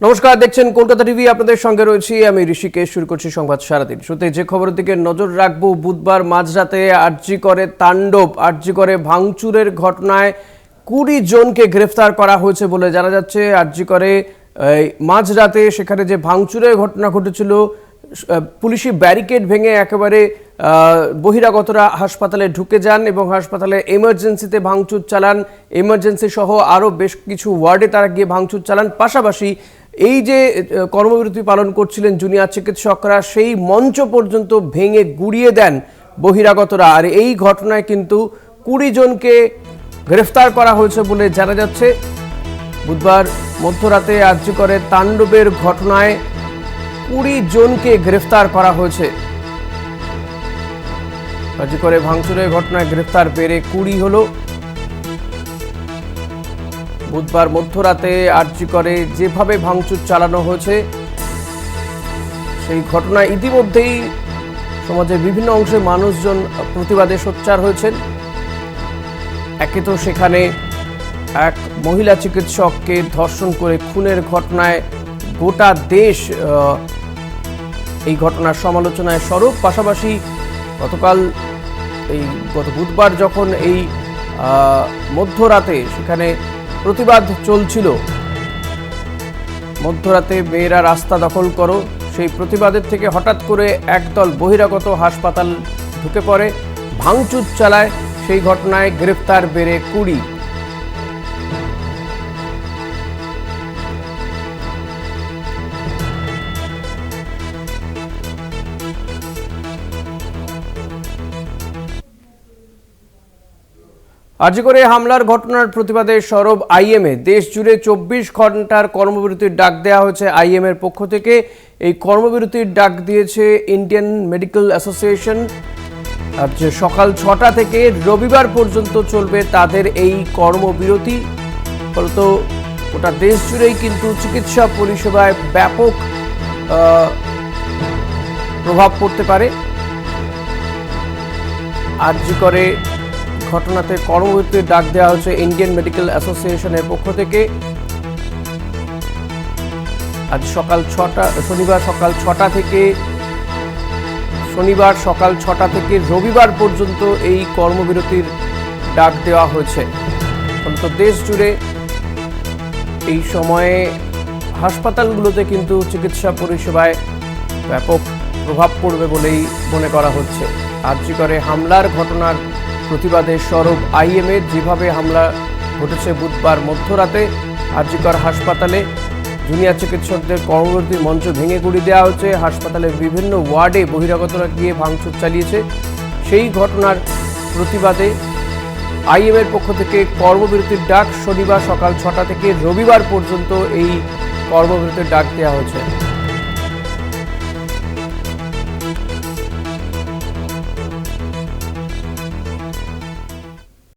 নমস্কার, দেখছেন কলকাতা টিভি। আপনাদের সঙ্গে রয়েছি আমি ঋষিকেশ। শুরু করছি সংবাদ সারাদিন। শুরুতে যে খবরের দিকে নজর রাখবো, বুধবার মাঝরাতে আরজিকরে তাণ্ডব, আরজিকরে ভাঙচুরের ঘটনায় 20 জনকে গ্রেফতার করা হয়েছে বলে জানা যাচ্ছে। আরজিকরে মাঝরাতে সেখানে যে ভাঙচুরের ঘটনা ঘটেছিল, পুলিশি ব্যারিকেড ভেঙে একেবারে বহিরাগতরা হাসপাতালে ঢুকে যান এবং হাসপাতালে এমার্জেন্সিতে ভাঙচুর চালান। এমার্জেন্সি সহ আরও বেশ কিছু ওয়ার্ডে তারা গিয়ে ভাঙচুর চালান। পাশাপাশি এই যে কর্মবিরতি পালন করছিলেন জুনিয়র চিকিৎসকরা, সেই মঞ্চ পর্যন্ত ভেঙে গুড়িয়ে দেন বহিরাগতরা। আর এই ঘটনায় কিন্তু 20 জনকে গ্রেফতার করা হয়েছে বলে জানা যাচ্ছে। বুধবার মধ্যরাতে আরজিকরে তাণ্ডবের ঘটনায় 20 জনকে গ্রেফতার করা হয়েছে। আরজিকরে ভাঙচুরের ঘটনায় গ্রেফতার বেড়ে 20 হলো। বুধবার মধ্যরাতে আরজিকরে যেভাবে ভাঙচুর চালানো হয়েছে, সেই ঘটনায় ইতিমধ্যেই সমাজের বিভিন্ন অংশে মানুষজন প্রতিবাদে সোচ্চার হয়েছেন। একে তো সেখানে এক মহিলা চিকিৎসককে ধর্ষণ করে খুনের ঘটনায় গোটা দেশ এই ঘটনার সমালোচনায় সরব। পাশাপাশি গত বুধবার যখন এই মধ্যরাতে সেখানে প্রতিবাদ চলছিল, মধ্যরাতে মেয়েরা রাস্তা দখল করো, সেই প্রতিবাদের থেকে হঠাৎ করে একদল বহিরাগত হাসপাতাল ঢুকে পড়ে, ভাঙচুর চালায়। সেই ঘটনায় গ্রেফতার বেড়ে 20। আরজিকরে হামলার ঘটনার প্রতিবাদে সরব আইএমএ। দেশ জুড়ে 24 ঘন্টার কর্মবিরতির ডাক দেওয়া হয়েছে আইএমএর পক্ষ থেকে। এই কর্মবিরতির ডাক দিয়েছে ইন্ডিয়ান মেডিকেল অ্যাসোসিয়েশন। আজ সকাল 6টা থেকে রবিবার পর্যন্ত চলবে তাদের এই কর্মবিরতি। ফলত গোটা দেশ জুড়েই কিন্তু চিকিৎসা পরিষেবায় ব্যাপক প্রভাব পড়তে পারে। আরজিকরে ঘটনাতে কর্মবিরতির ডাক দেওয়া হয়েছে ইন্ডিয়ান মেডিকেল অ্যাসোসিয়েশনের পক্ষ থেকে। আজ শনিবার সকাল 6টা থেকে রবিবার পর্যন্ত এই কর্মবিরতির ডাক দেওয়া হয়েছে। ফলত দেশ জুড়ে এই সময়ে হাসপাতালগুলোতে কিন্তু চিকিৎসা পরিষেবায় ব্যাপক প্রভাব পড়বে বলেই মনে করা হচ্ছে। আরজিকরে হামলার ঘটনার প্রতিবাদে সরব আইএমএ। যেভাবে হামলা ঘটেছে বুধবার মধ্যরাতে আরজিকর হাসপাতালে, জুনিয়র চিকিৎসকদের কর্মবিরতির মঞ্চ ভেঙে গুড়িয়ে দেওয়া হচ্ছে। হাসপাতালের বিভিন্ন ওয়ার্ডে বহিরাগতরা গিয়ে ভাঙচুর চালিয়েছে। সেই ঘটনার প্রতিবাদে আইএমএর পক্ষ থেকে কর্মবিরতির ডাক। শনিবার সকাল 6টা থেকে রবিবার পর্যন্ত এই কর্মবিরতির ডাক দেওয়া হয়েছে।